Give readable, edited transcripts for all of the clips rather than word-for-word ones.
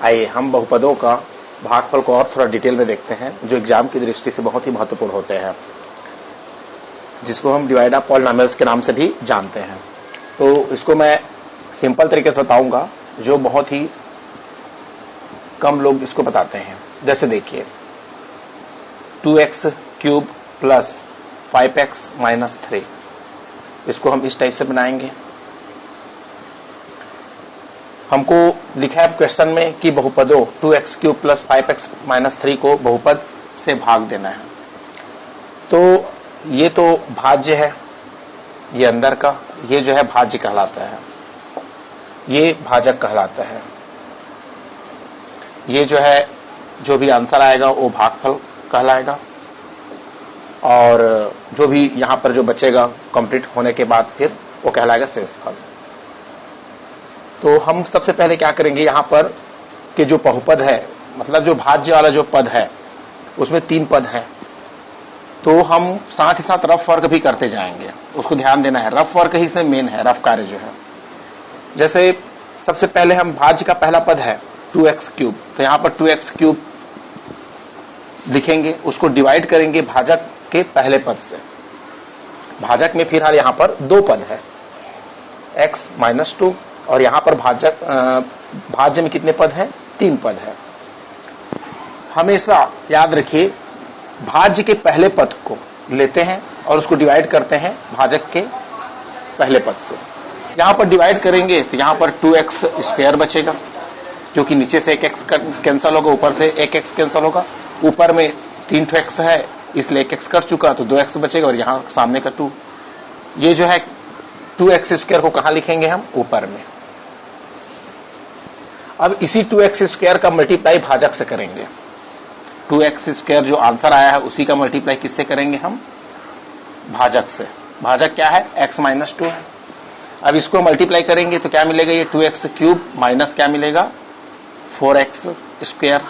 आइए हम बहुपदों का भागफल को और थोड़ा डिटेल में देखते हैं, जो एग्जाम की दृष्टि से बहुत ही महत्वपूर्ण होते हैं, जिसको हम डिवाइड ऑफ पॉलिनोमियल्स के नाम से भी जानते हैं। तो इसको मैं सिंपल तरीके से बताऊंगा, जो बहुत ही कम लोग इसको बताते हैं। जैसे देखिए 2x cube plus 5x minus 3, इसको हम इस टाइप से बनाएंगे। हमको लिखा है क्वेश्चन में कि बहुपदों 2x cube plus 5x minus 3 को बहुपद से भाग देना है। तो ये तो भाज्य है, ये अंदर का, ये जो है भाज्य कहलाता है, ये भाजक कहलाता है। ये जो है जो भी आंसर आएगा वो भागफल कहलाएगा, और जो भी यहां पर जो बचेगा कंप्लीट होने के बाद फिर वो कहलाएगा शेषफल। तो हम सबसे पहले क्या करेंगे, यहां पर कि जो बहुपद है, मतलब जो भाज्य वाला जो पद है उसमें 3 पद हैं, तो हम साथ ही साथ रफ वर्क भी करते जाएंगे, उसको ध्यान देना है। रफ वर्क ही इसमें मेन है, रफ कार्य जो है। जैसे सबसे पहले हम भाज्य का पहला पद है 2x क्यूब, तो यहां पर 2x क्यूब लिखेंगे, उसको डिवाइड करेंगे भाजक के पहले पद से। भाजक में फिलहाल यहां पर 2 पद है, x माइनस 2, और यहां पर भाज्य में कितने पद हैं, 3 पद है। हमेशा याद रखिए भाज्य के पहले पद को लेते हैं और उसको डिवाइड करते हैं भाजक के पहले पद से। यहां पर डिवाइड करेंगे तो यहां पर 2x स्क्वायर बचेगा, क्योंकि नीचे से 1x कैंसिल होगा, ऊपर से 1x कैंसिल होगा। ऊपर में 3x है इसलिए 1x कर चुका, तो 2x बचेगा, और यहां सामने का 2। ये जो है 2x स्क्वायर को कहां लिखेंगे हम, ऊपर में। अब इसी 2x स्क्वायर का मल्टीप्लाई भाजक से करेंगे। 2x स्क्वायर जो आंसर आया है उसी का मल्टीप्लाई किससे करेंगे हम, भाजक से। भाजक क्या है, x माइनस 2 है। अब इसको मल्टीप्लाई करेंगे तो क्या मिलेगा, ये 2x क्यूब माइनस क्या मिलेगा, 4x स्क्वायर।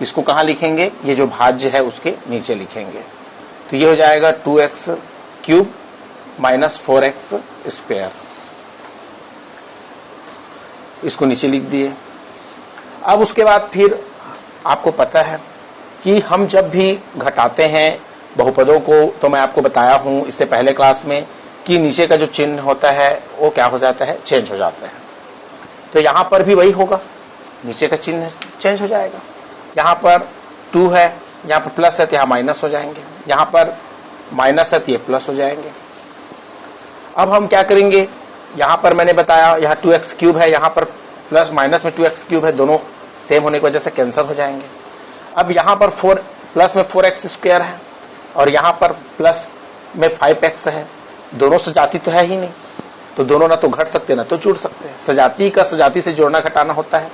इसको कहां लिखेंगे, ये जो भाज्य है उसके नीचे लिखेंगे, तो ये हो जाएगा 2x cube minus 4x square. इसको नीचे लिख दिए। अब उसके बाद फिर आपको पता है कि हम जब भी घटाते हैं बहुपदों को, तो मैं आपको बताया हूं इससे पहले क्लास में कि नीचे का जो चिन्ह होता है वो क्या हो जाता है, चेंज हो जाता है। तो यहां पर भी वही होगा, नीचे का चिन्ह चेंज हो जाएगा। यहां पर 2 है, यहां पर प्लस है तो यहां माइनस हो जाएंगे, यहां पर माइनस है तो ये प्लस हो जाएंगे। अब हम क्या करेंगे, यहां पर मैंने बताया यहां 2x क्यूब है, यहां पर प्लस माइनस में 2x क्यूब है, दोनों सेम होने की वजह से कैंसिल हो जाएंगे। अब यहां पर 4 प्लस में 4x स्क्वायर है, और यहां पर प्लस में 5x है, दोनों सजाती तो है ही नहीं, तो दोनों ना तो घट सकते ना तो जुड़ सकते हैं। सजाती का सजाती से जोड़ना घटाना होता है,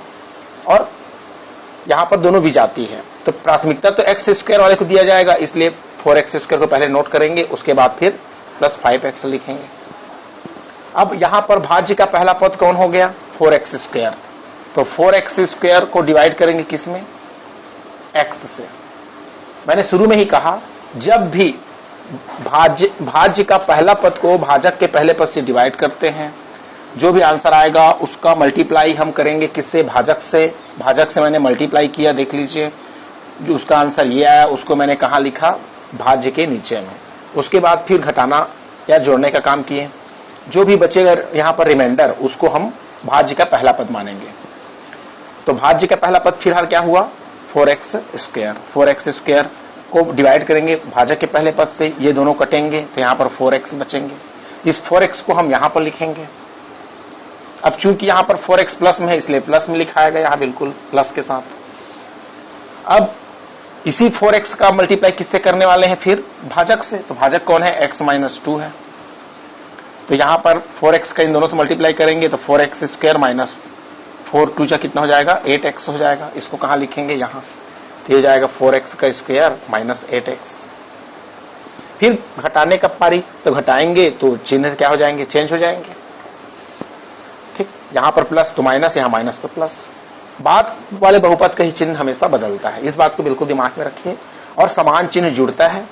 और यहां पर दोनों विजाती है, तो प्राथमिकता तो x स्क्वायर वाले को दिया जाएगा, इसलिए 4x स्क्वायर को पहले नोट करेंगे, उसके बाद फिर प्लस 5x लिखेंगे। अब यहां पर भाज्य का पहला पद कौन हो गया, 4x स्क्वायर, तो 4x स्क्वायर को डिवाइड करेंगे किसमें, x से। मैंने शुरू में ही कहा जब भी भाज्य का पहला पद को भाजक के पहले पद से डिवाइड करते हैं, जो भी आंसर आएगा उसका मल्टीप्लाई हम करेंगे किससे, भाजक से। भाजक से मैंने मल्टीप्लाई किया, देख लीजिए जो उसका आंसर ये आया उसको मैंने कहाँ लिखा, भाज्य के नीचे में। उसके बाद फिर घटाना या जोड़ने का काम किए, जो भी बचेगा यहाँ पर रिमाइंडर उसको हम भाज्य का पहला पद मानेंगे। तो भाज्य का पहला पद फिलहाल क्या हुआ, 4x स्क्वायर। 4x स्क्वायर को डिवाइड करेंगे भाजक के पहले पद से, ये दोनों कटेंगे तो यहाँ पर 4x बचेंगे। इस 4x को हम यहाँ पर लिखेंगे। अब चूंकि यहाँ पर 4x प्लस में है इसलिए प्लस में लिखाया गया, यहाँ बिल्कुल प्लस के साथ। अब इसी 4x का मल्टीप्लाई किससे करने वाले हैं, फिर भाजक से। तो भाजक कौन है, x माइनस 2 है, तो यहाँ पर 4x का इन दोनों से मल्टीप्लाई करेंगे तो 4x स्क्वायर माइनस 4 2 कितना हो जाएगा, 8x हो जाएगा। इसको कहाँ लिखेंगे, यहाँ, तो ये जाएगा 4x का स्क्वायर माइनस 8x। फिर घटाने का पारी, तो घटाएंगे तो चिन्ह क्या हो जाएंगे, चेंज हो जाएंगे। ठीक, यहाँ पर प्लस तो माइनस, यहाँ माइनस तो प्लस। बाद वाले बहुपद का ही चिन्ह हमेशा बदलता है, इस बात को बिल्कुल दिमाग में रखिए। और समान चिन्ह जुड़ता है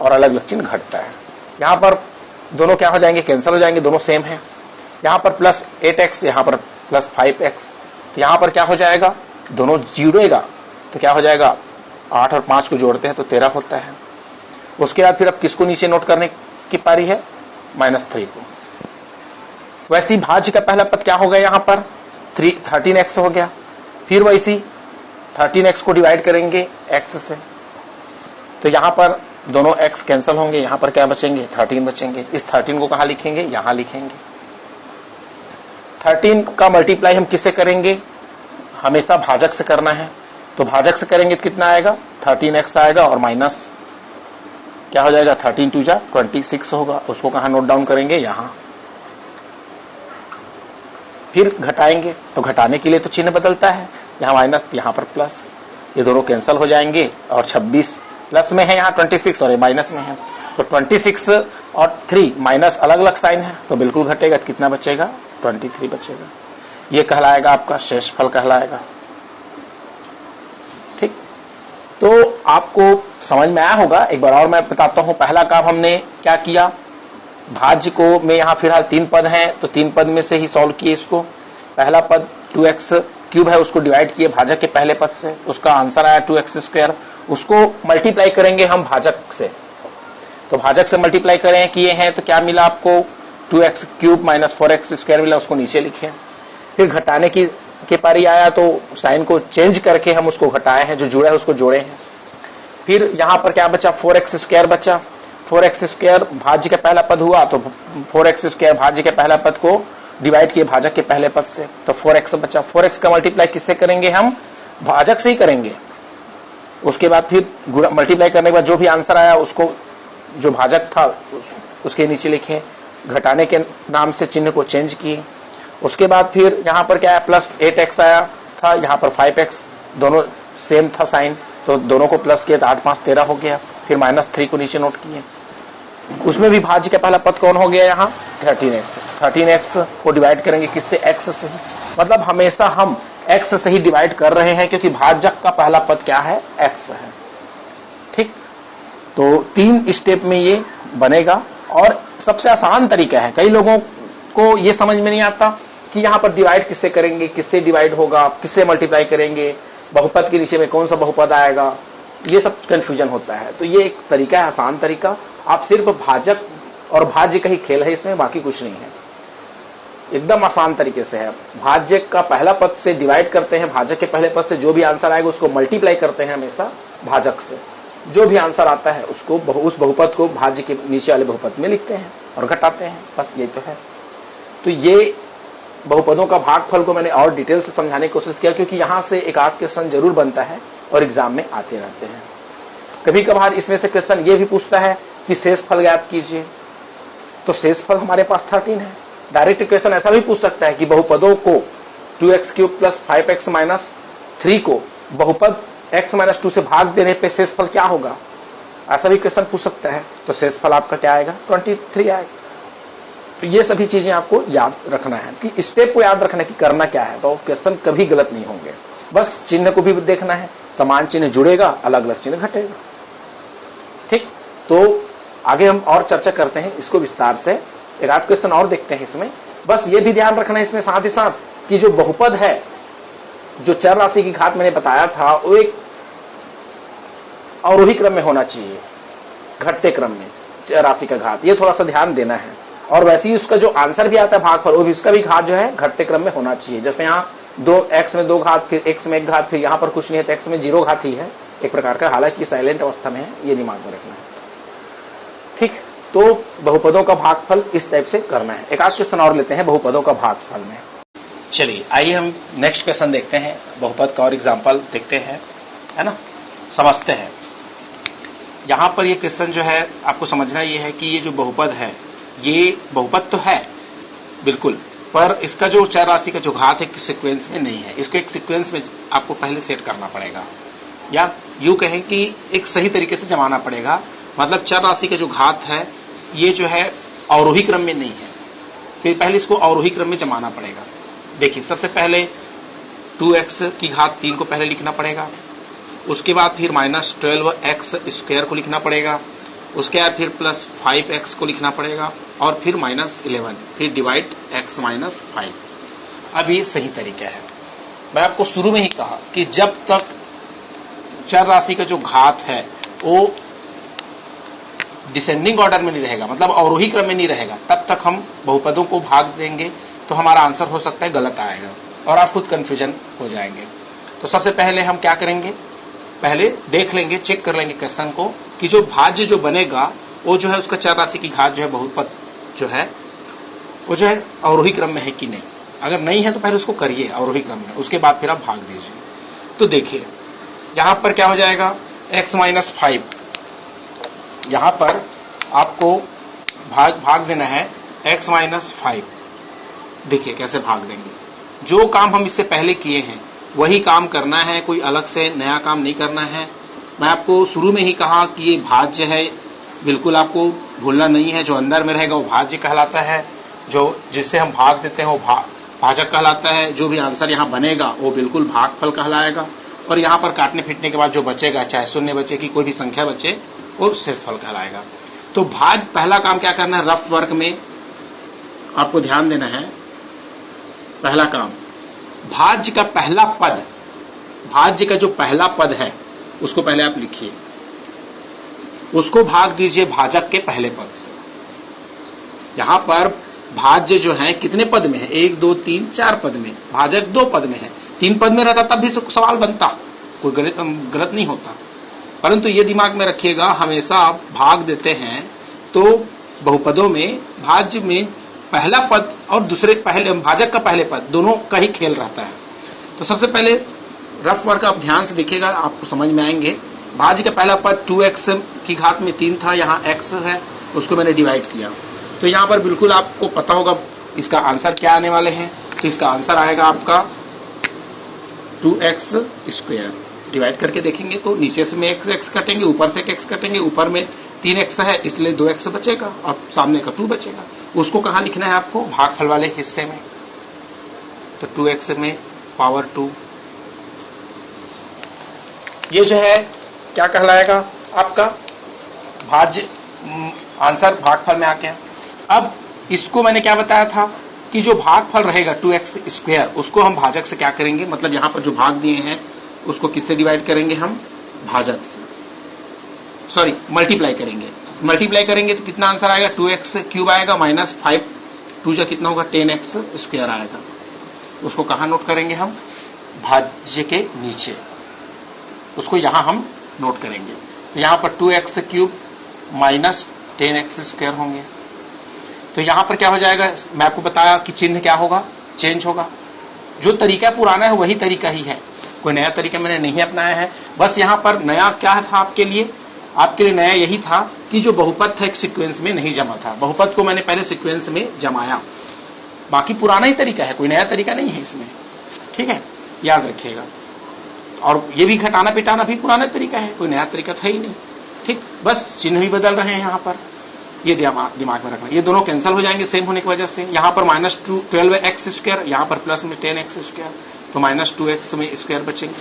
और अलग अलग चिन्ह घटता है। यहाँ पर दोनों क्या हो जाएंगे, कैंसिल हो जाएंगे, दोनों सेम है। यहाँ पर प्लस 8x, यहाँ पर प्लस 5x, तो यहाँ पर क्या हो जाएगा, दोनों जुड़ेगा तो क्या हो जाएगा, 8 और 5 को जोड़ते हैं तो 13 होता है। उसके बाद फिर अब किसको नीचे नोट करने की पारी है, -3 को। वैसे ही भाज्य का पहला पद क्या हो गया यहाँ पर, 13x हो गया। फिर वैसी 13x को डिवाइड करेंगे x से, तो यहाँ पर दोनों x कैंसिल होंगे, यहाँ पर क्या बचेंगे, 13 बचेंगे। इस 13 को कहाँ लिखेंगे, यहाँ लिखेंगे। 13 का मल्टीप्लाई हम किससे करेंगे, हमेशा भाजक से करना है, तो भाजक से करेंगे तो कितना आएगा, 13x आएगा और माइनस क्या हो जाएगा, 13 2 जा 26 होगा। उसको कहाँ नोट डाउन करेंगे, यहाँ। फिर घटाएंगे तो घटाने के लिए तो चिन्ह बदलता है, यहाँ माइनस यहाँ पर प्लस, ये दोनों कैंसिल हो जाएंगे और 26 प्लस में है, यहाँ 26 और ये माइनस में है, तो 26 और 3 माइनस अलग अलग साइन है तो बिल्कुल घटेगा, तो कितना बचेगा, 23 बचेगा। ये कहलाएगा आपका शेषफल कहलाएगा। ठीक, तो आपको समझ में आया होगा। एक बार और मैं बताता हूं। पहला काम हमने क्या किया, भाज्य को में यहाँ फिलहाल 3 पद हैं तो 3 पद में से ही सॉल्व किए इसको। पहला पद 2x क्यूब है, उसको डिवाइड किए भाजक के पहले पद से, उसका आंसर आया 2x स्क्वायर। उसको मल्टीप्लाई करेंगे हम भाजक से, तो भाजक से मल्टीप्लाई करें किए हैं तो क्या मिला आपको, 2x cube minus 4x square मिला, उसको नीचे लिखे। फिर घटाने की के पारी आया तो साइन को चेंज करके हम उसको घटाए हैं, जो जुड़ा है उसको जोड़े हैं। फिर यहाँ पर क्या बचा, 4x स्क्वायर बचा। 4x स्क्वायर भाज्य का पहला पद हुआ तो 4x स्क्वायर भाज्य के पहला पद को डिवाइड किए भाजक के पहले पद से, तो 4x बचा। 4x का मल्टीप्लाई किससे करेंगे, हम भाजक से ही करेंगे। उसके बाद फिर मल्टीप्लाई करने के बाद जो भी आंसर आया उसको, जो भाजक था उसके नीचे लिखे, घटाने के नाम से चिन्ह को चेंज किए। उसके बाद फिर यहाँ पर क्या आया, प्लस 8x आया था, यहाँ पर 5x, दोनों सेम था साइन, तो दोनों को प्लस किया तो 8 5 13 हो गया। फिर -3 को नीचे नोट किए। उसमें भी भाज्य का पहला पद कौन हो गया, यहाँ 13x। 13x को डिवाइड करेंगे किससे, x से ही, मतलब हमेशा हम x से ही डिवाइड कर रहे हैं क्योंकि भाजक का पहला पद क्या है, x है। ठीक, तो 3 स्टेप में ये बनेगा और सबसे आसान तरीका है। कई लोगों को ये समझ में नहीं आता कि यहाँ पर डिवाइड किससे करेंगे, किससे डिवाइड होगा, किससे मल्टीप्लाई करेंगे, बहुपद के नीचे में कौन सा बहुपद आएगा, ये सब कंफ्यूजन होता है। तो ये एक तरीका है, आसान तरीका। आप सिर्फ भाजक और भाज्य का ही खेल है इसमें, बाकी कुछ नहीं है, एकदम आसान तरीके से है। भाज्य का पहला पद से डिवाइड करते हैं, भाजक के पहले पद से जो भी आंसर आएगा उसको मल्टीप्लाई करते हैं हमेशा भाजक से, जो भी आंसर आता है उसको उस बहुपद को भाज्य के नीचे वाले बहुपद में लिखते हैं और घटाते हैं, बस ये तो है। तो ये बहुपदों का भागफल को मैंने और डिटेल से समझाने की कोशिश किया क्योंकि यहाँ से एक आध क्वेश्चन जरूर बनता है और एग्जाम में आते रहते हैं। कभी कभार इसमें से क्वेश्चन ये भी पूछता है कि शेषफल ज्ञात कीजिए, तो शेषफल हमारे पास 13 है। डायरेक्ट क्वेश्चन ऐसा भी पूछ सकता है कि बहुपदों को 2x cube plus 5x minus 3 को बहुपद x माइनस 2 से भाग देने पे शेषफल क्या होगा, ऐसा भी क्वेश्चन पूछ सकता है। तो शेषफल आपका क्या आएगा, 23 आएगा। तो ये सभी चीजें आपको याद रखना है कि स्टेप को याद रखना कि करना क्या है, तो क्वेश्चन कभी गलत नहीं होंगे। बस चिन्ह को भी देखना है, समान चिन्ह जुड़ेगा, अलग अलग चिन्ह घटेगा। ठीक, तो आगे हम और चर्चा करते हैं इसको विस्तार से। एक आध क्वेश्चन और देखते हैं इसमें। बस ये भी ध्यान रखना है इसमें साथ ही साथ कि जो बहुपद है, जो चर राशि की घात मैंने बताया था, वो एक अवरोही क्रम में होना चाहिए, घटते क्रम में चर राशि का घात, ये थोड़ा सा ध्यान देना है। और वैसे ही उसका जो आंसर भी आता है भागफल, वो भी उसका भी घात जो है घटते क्रम में होना चाहिए। जैसे यहाँ 2x में 2 घात, फिर x में 1 घात, फिर यहाँ पर कुछ नहीं है तो x में 0 घात ही है एक प्रकार का, हालांकि साइलेंट अवस्था में है, ये दिमाग में रखना है। ठीक, तो बहुपदों का भागफल इस टाइप से करना है। एक आध क्वेश्चन और लेते हैं बहुपदों का भागफल में। चलिए आइए हम नेक्स्ट क्वेश्चन देखते हैं, बहुपद का और एग्जाम्पल देखते हैं, है ना, समझते हैं। यहाँ पर ये क्वेश्चन जो है आपको समझना ये है कि ये जो बहुपद है, ये बहुपद तो है बिल्कुल, पर इसका जो चर राशि का जो घात है सीक्वेंस में नहीं है। इसको एक सीक्वेंस में आपको पहले सेट करना पड़ेगा, या यूं कहें कि एक सही तरीके से जमाना पड़ेगा। मतलब चर राशि का जो घात है ये जो है अवरोही क्रम में नहीं है, फिर पहले इसको अवरोही क्रम में जमाना पड़ेगा। देखिए सबसे पहले 2x की घात 3 को पहले लिखना पड़ेगा, उसके बाद फिर -12x स्क्वायर को लिखना पड़ेगा, उसके बाद फिर प्लस 5x को लिखना पड़ेगा और फिर -11, फिर डिवाइड x -5। अब ये सही तरीका है। मैं आपको शुरू में ही कहा कि जब तक चर राशि का जो घात है वो डिसेंडिंग ऑर्डर में नहीं रहेगा, मतलब अवरोही क्रम में नहीं रहेगा, तब तक हम बहुपदों को भाग देंगे तो हमारा आंसर हो सकता है गलत आएगा और आप खुद कंफ्यूजन हो जाएंगे। तो सबसे पहले हम क्या करेंगे, पहले देख लेंगे, चेक कर लेंगे क्वेश्चन को कि जो भाज्य जो बनेगा वो जो है उसका चर राशि की घात जो है बहुपद जो है वो जो है अवरोही क्रम में है कि नहीं। अगर नहीं है तो पहले उसको करिए अवरोही क्रम में, उसके बाद फिर आप भाग दीजिए। तो देखिए यहां पर क्या हो जाएगा, x-5, यहां पर आपको भाग देना है x-5। देखिए कैसे भाग देंगे, जो काम हम इससे पहले किए हैं वही काम करना है, कोई अलग से नया काम नहीं करना है। मैं आपको शुरू में ही कहा कि ये भाज्य है, बिल्कुल आपको भूलना नहीं है, जो अंदर में रहेगा वो भाज्य कहलाता है, जो जिससे हम भाग देते हैं वो भाजक कहलाता है, जो भी आंसर यहाँ बनेगा वो बिल्कुल भागफल कहलाएगा, और यहाँ पर काटने फिटने के बाद जो बचेगा, चाहे शून्य बचे कि कोई भी संख्या बचे, वो शेषफल कहलाएगा। तो भाग पहला काम क्या करना है, रफ वर्क में आपको ध्यान देना है। पहला काम, भाज्य का पहला पद, भाज्य का जो पहला पद है उसको पहले आप लिखिए, उसको भाग दीजिए भाजक के पहले पद से। यहां पर भाज्य जो है कितने पद में है, 1 2 3 4 पद में, भाजक 2 पद में है। 3 पद में रहता तब भी सवाल बनता, कोई गलत नहीं होता, परंतु ये दिमाग में रखिएगा हमेशा आप भाग देते हैं तो बहुपदों में भाज्य में पहला पद और दूसरे पहले भाजक का पहले पद दोनों का ही खेल रहता है। तो सबसे पहले रफ वर्क आप ध्यान से देखिएगा, आपको समझ में आएंगे। भाज्य का पहला पद 2x की घात में 3 था, यहाँ x है, उसको मैंने डिवाइड किया। तो यहाँ पर बिल्कुल आपको पता होगा इसका आंसर क्या आने वाले हैं। तो इसका आंसर आएगा आपका 2x स्क्वायर। डिवाइड करके देखेंगे तो नीचे से में x कटेंगे, ऊपर से x कटेंगे, ऊपर में 3x है इसलिए 2x बचेगा और सामने का 2 बचेगा। उसको कहाँ लिखना है आपको, भागफल वाले हिस्से में। तो 2x में पावर 2, ये जो है क्या कहलाएगा आपका भाज्य, आंसर भागफल में आ गया। अब इसको मैंने क्या बताया था कि जो भागफल रहेगा 2x स्क्वायर, उसको हम भाजक से क्या करेंगे, मतलब यहाँ पर जो भाग दिए हैं उसको किससे डिवाइड करेंगे, हम भाजक से, सॉरी मल्टीप्लाई करेंगे। मल्टीप्लाई करेंगे तो कितना आंसर आएगा, 2x क्यूब आएगा माइनस 5 2 जा कितना होगा 10x स्क्वायर आएगा। उसको कहाँ नोट करेंगे हम, भाज्य के नीचे, उसको यहाँ हम नोट करेंगे। तो यहाँ पर 2x cube minus 10x square होंगे। तो यहाँ पर क्या हो जाएगा, मैं आपको बताया कि चिन्ह क्या होगा, चेंज होगा। जो तरीका पुराना है वही तरीका ही है, कोई नया तरीका मैंने नहीं अपनाया है। बस यहाँ पर नया क्या था आपके लिए नया यही था कि जो बहुपद था एक सीक्वेंस में नहीं जमा था, बहुपद को मैंने पहले सीक्वेंस में जमाया। बाकी पुराना ही तरीका है, कोई नया तरीका नहीं है इसमें, ठीक है, याद रखिएगा। और ये भी घटाना पिटाना भी पुराना तरीका है, कोई नया तरीका था ही नहीं, ठीक, बस चिन्ह भी बदल रहे हैं यहाँ पर, ये दिमाग में रखना। ये दोनों कैंसिल हो जाएंगे सेम होने की वजह से। यहाँ पर माइनस 12x स्क्वायर, यहाँ पर प्लस में 10x स्क्वायर, तो माइनस 2x में स्क्वायर बचेंगे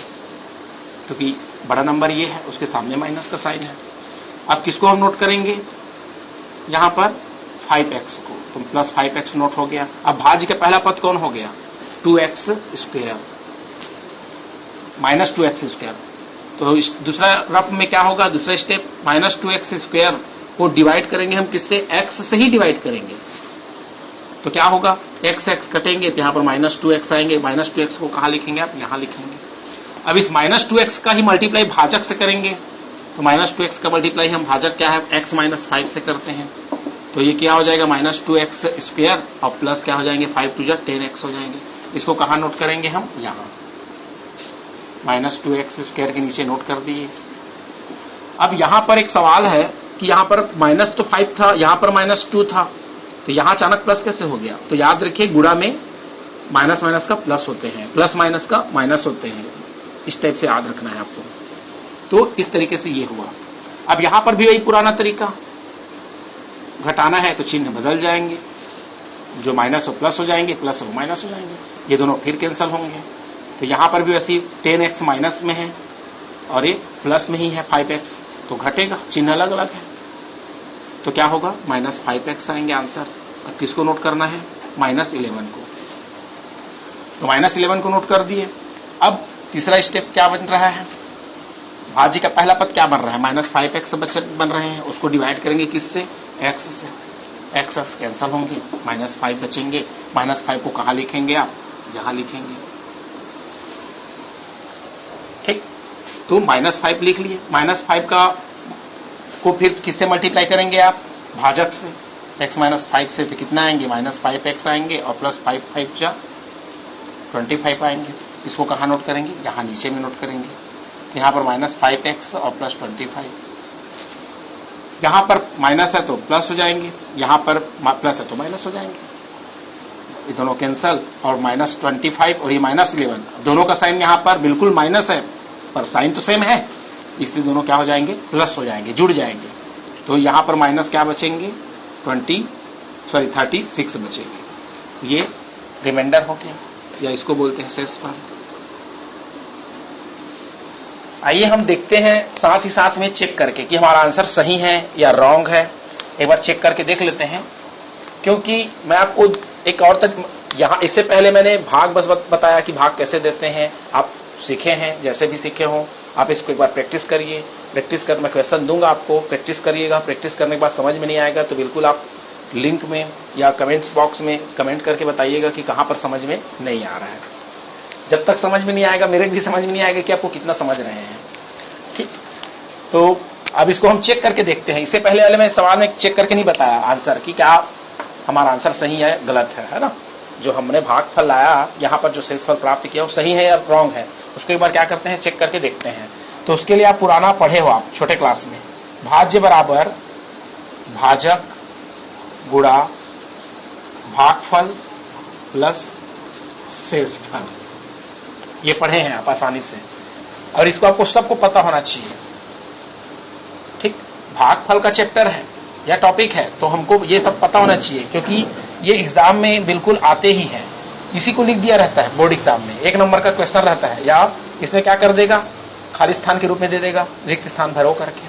क्योंकि बड़ा नंबर ये है, उसके सामने माइनस का साइन है। अब किसको हम नोट करेंगे, यहाँ पर 5x को, तो प्लस 5x नोट हो गया। अब भाज्य का पहला पद कौन हो गया, 2x square minus 2x square. तो दूसरा रफ में क्या होगा, दूसरा स्टेप माइनस 2x स्क्वायर को डिवाइड करेंगे हम किससे, x से ही डिवाइड करेंगे। तो क्या होगा, x कटेंगे तो यहाँ पर माइनस 2x आएंगे। माइनस 2x को कहाँ लिखेंगे आप, यहाँ लिखेंगे। अब इस माइनस 2x का ही मल्टीप्लाई भाजक से करेंगे, तो माइनस 2x का मल्टीप्लाई हम भाजक क्या है x माइनस 5 से करते हैं। तो ये क्या हो जाएगा, माइनस 2x स्क्वायर और प्लस क्या हो जाएंगे 5 2 जा 10x हो जाएंगे। इसको कहाँ नोट करेंगे हम, यहाँ माइनस 2x स्क्वायर के नीचे नोट कर दिए। अब यहाँ पर एक सवाल है कि यहाँ पर माइनस तो 5 था, यहाँ पर माइनस 2 था, तो यहाँ अचानक प्लस कैसे हो गया। तो याद रखिए गुणा में माइनस माइनस का प्लस होते हैं, प्लस माइनस का माइनस होते हैं, इस टाइप से याद रखना है आपको। तो इस तरीके से ये हुआ। अब यहाँ पर भी वही पुराना तरीका, घटाना है तो चिन्ह बदल जाएंगे, जो माइनस हो प्लस हो जाएंगे, प्लस हो माइनस हो जाएंगे, ये दोनों फिर कैंसिल होंगे। तो यहाँ पर भी वैसे 10x माइनस में है और ये प्लस में ही है 5x, तो घटेगा, चिन्ह अलग अलग है। तो क्या होगा, माइनस 5x आएंगे आंसर। अब किसको नोट करना है, माइनस 11 को। तो माइनस 11 को नोट कर दिए। अब तीसरा स्टेप क्या बन रहा है, भाज्य का पहला पद क्या बन रहा है, -5x बन रहे हैं, उसको डिवाइड करेंगे किससे, x से, x कैंसल होंगे, -5 बचेंगे। -5 को कहाँ लिखेंगे आप, यहां लिखेंगे, ठीक। तो -5 लिख लिए, -5 का को फिर किससे मल्टीप्लाई करेंगे आप, भाजक से, x -5 से, तो कितना आएंगे, -5x आएंगे और प्लस 5 5 जा 25 आएंगे। इसको कहाँ नोट करेंगे, यहाँ नीचे में नोट करेंगे। यहाँ पर -5x और प्लस 25, यहाँ पर माइनस है तो प्लस हो जाएंगे, यहाँ पर प्लस है तो माइनस हो जाएंगे, ये दोनों कैंसल, और -25 और ये -11, दोनों का साइन यहाँ पर बिल्कुल माइनस है पर साइन तो सेम है, इसलिए दोनों क्या हो जाएंगे, प्लस हो जाएंगे, जुड़ जाएंगे। तो यहाँ पर माइनस क्या बचेंगे, 36 बचेंगे। ये रिमाइंडर हो गया, या इसको बोलते हैं शेषफल। आइए हम देखते हैं साथ ही साथ में चेक करके कि हमारा आंसर सही है या रॉन्ग है। एक बार चेक करके देख लेते हैं, क्योंकि मैं आपको एक और तक यहाँ, इससे पहले मैंने भाग बस बताया कि भाग कैसे देते हैं, आप सीखे हैं, जैसे भी सीखे हों आप इसको एक बार प्रैक्टिस करिए। प्रैक्टिस कर, मैं क्वेश्चन दूंगा आपको, प्रैक्टिस करिएगा। प्रैक्टिस करने के बाद समझ में नहीं आएगा तो बिल्कुल आप लिंक में या कमेंट्स बॉक्स में कमेंट करके बताइएगा कि कहाँ पर समझ में नहीं आ रहा है। जब तक समझ में नहीं आएगा, मेरे भी समझ में नहीं आएगा कि आपको कितना समझ रहे हैं, ठीक। तो अब इसको हम चेक करके देखते हैं। इससे पहले वाले में सवाल में चेक करके नहीं बताया आंसर कि क्या हमारा आंसर सही है गलत है ना। जो हमने भागफल लाया, यहाँ पर जो शेषफल प्राप्त किया वो सही है या रॉन्ग है, उसको एक बार क्या करते हैं, चेक करके देखते हैं। तो उसके लिए आप पुराना पढ़े हो, आप छोटे क्लास में, भाज्य बराबर भाजक गुणा भागफल प्लस शेषफल, ये पढ़े हैं आप आसानी से, और इसको आपको सबको पता होना चाहिए, ठीक। भागफल का चैप्टर है या टॉपिक है तो हमको ये सब पता होना चाहिए, क्योंकि ये एग्जाम में बिल्कुल आते ही है। इसी को लिख दिया रहता है बोर्ड एग्जाम में, 1 नंबर का क्वेश्चन रहता है, या इसमें क्या कर देगा, खाली स्थान के रूप में दे देगा, रिक्त स्थान भरो करके,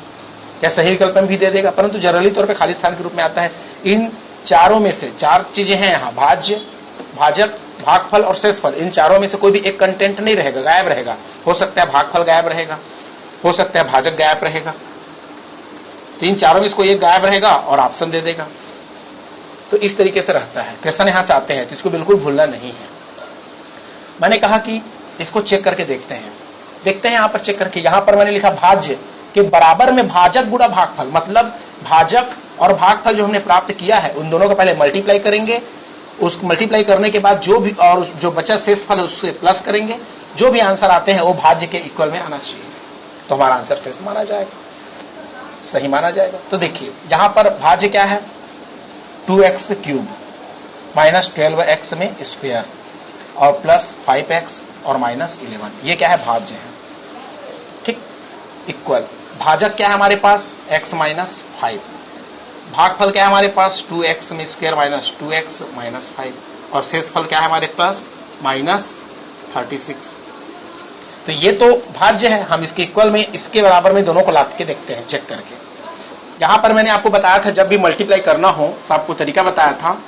या सही विकल्प में भी दे देगा, परंतु जनरली तौर पे खाली स्थान के रूप में आता है। इन चारों में से 4 चीजें हैं यहाँ, भाज्य, भाजक, भागफल और शेषफल, इन चारों में से कोई भी एक कंटेंट नहीं रहेगा, गायब रहेगा। हो सकता है भागफल गायब रहेगा, हो सकता है भाजक गायब रहेगा, तो इन चारों में इसको एक गायब रहेगा और ऑप्शन दे देगा। तो इस तरीके से रहता है, क्वेश्चन यहां से आते हैं, तो इसको बिल्कुल भूलना नहीं है। मैंने कहा कि इसको चेक करके देखते हैं, यहाँ पर चेक करके। यहां पर मैंने लिखा भाज्य के बराबर में भाजक गुणा भागफल, मतलब भाजक और भागफल जो हमने प्राप्त किया है उन दोनों का पहले मल्टीप्लाई करेंगे, उस मल्टीप्लाई करने के बाद जो भी और जो बचा शेषफल है उससे प्लस करेंगे, जो भी आंसर आते हैं वो भाज्य के इक्वल में आना चाहिए, तो हमारा आंसर शेष माना जाएगा, सही माना जाएगा। तो देखिए यहां पर भाज्य क्या है, 2x क्यूब माइनस 12x में स्क्वायर और प्लस 5x और माइनस 11, ये क्या है, भाज्य है, ठीक। इक्वल भाजक क्या है हमारे पास, x माइनस 5, भागफल क्या है हमारे पास, 2x में स्क्वायर माइनस 2x माइनस 5, और शेषफल क्या है हमारे पास, माइनस 36। तो ये तो भाज्य है, हम इसके इक्वल में, इसके बराबर में दोनों को लाद के देखते हैं चेक करके। यहां पर मैंने आपको बताया था जब भी मल्टीप्लाई करना हो तो आपको तरीका बताया था,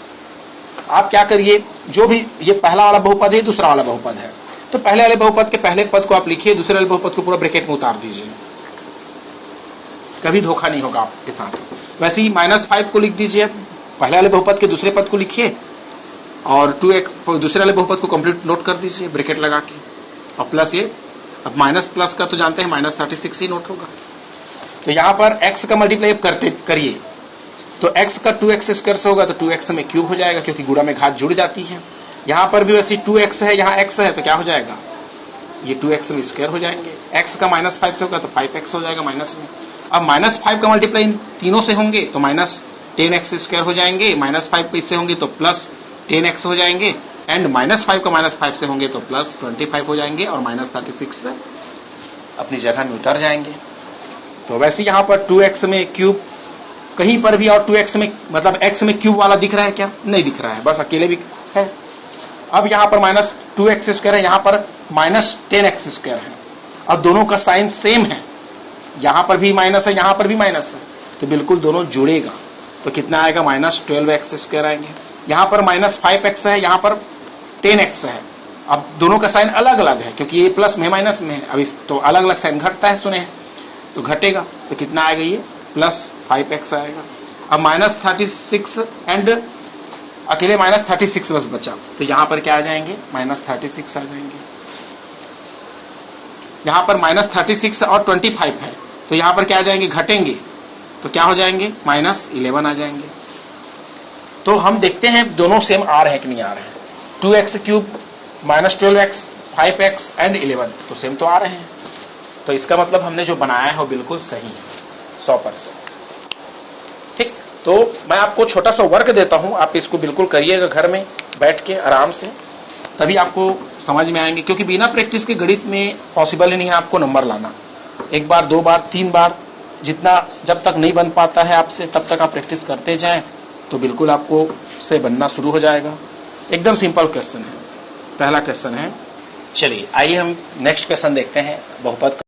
आप क्या करिए, जो भी ये पहला वाला बहुपद है, दूसरा वाला बहुपद है, तो पहले वाले बहुपद के पहले पद को आप लिखिए, दूसरे वाले बहुपद को पूरा ब्रैकेट में उतार दीजिए, कभी धोखा नहीं होगा आपके साथ। वैसे ही -5 को लिख दीजिए, पहले वाले बहुपद के दूसरे पद को लिखिए, और 2x दूसरे वाले बहुपद को कंप्लीट नोट कर दीजिए ब्रैकेट लगा के, और प्लस ये, अब माइनस प्लस का तो जानते हैं -36 ही नोट होगा। तो यहाँ पर x का मल्टीप्लाई करते करिए, तो x का 2x स्क्वायर से होगा तो 2x में क्यूब हो जाएगा, क्योंकि गुणा में घात जुड़ जाती है। यहाँ पर भी वैसे 2x है, यहाँ x है, तो क्या हो जाएगा, ये 2x में स्क्वायर हो जाएंगे। x का -5 से होगा तो 5x हो जाएगा माइनस में। अब -5 का मल्टीप्लाई इन तीनों से होंगे तो -10x स्क्वायर हो जाएंगे, -5 पे इससे होंगे तो +10x हो जाएंगे, एंड -5 का -5 से होंगे तो +25 हो जाएंगे, और -36 अपनी जगह में उतर जाएंगे। तो वैसे यहाँ पर 2x में क्यूब कहीं पर भी, और 2x में मतलब x में क्यूब वाला दिख रहा है क्या, नहीं दिख रहा है, बस अकेले भी है। अब यहाँ पर -2x स्क्वायर है, यहाँ पर -10x स्क्वायर है, अब दोनों का साइन सेम है, यहाँ पर भी माइनस है, यहाँ पर भी माइनस है, तो बिल्कुल दोनों जुड़ेगा, तो कितना आएगा, -12x स्क्वायर आएंगे। यहाँ पर -5x है, यहाँ पर 10x है, अब दोनों का साइन अलग अलग है क्योंकि ये प्लस में माइनस में है, अब इस तो अलग अलग साइन घटता है, सुने तो घटेगा, तो कितना आएगा ये प्लस 5x आएगा। अब -36 एंड अकेले -36 बस बचा, तो यहां पर क्या आ जाएंगे -36 आ जाएंगे। यहां पर -36 और 25 है, तो यहां पर क्या आ जाएंगे घटेंगे, तो क्या हो जाएंगे -11 आ जाएंगे। तो हम देखते हैं दोनों सेम आ रहे हैं कि नहीं आ रहे हैं। 2x³ -12x 5x एंड 11 तो सेम तो आ रहे हैं, तो इसका मतलब हमने जो बनाया है वो बिल्कुल सही है 100%। ठीक, तो मैं आपको छोटा सा वर्क देता हूं, आप इसको बिल्कुल करिएगा घर में बैठ के आराम से, तभी आपको समझ में आएंगे, क्योंकि बिना प्रैक्टिस के गणित में पॉसिबल ही नहीं है आपको नंबर लाना। एक बार, दो बार, तीन बार, जितना जब तक नहीं बन पाता है आपसे तब तक आप प्रैक्टिस करते जाएं तो बिल्कुल आपको से बनना शुरू हो जाएगा। एकदम सिंपल क्वेश्चन है, पहला क्वेश्चन है। चलिए आइए हम नेक्स्ट क्वेश्चन देखते हैं बहुपद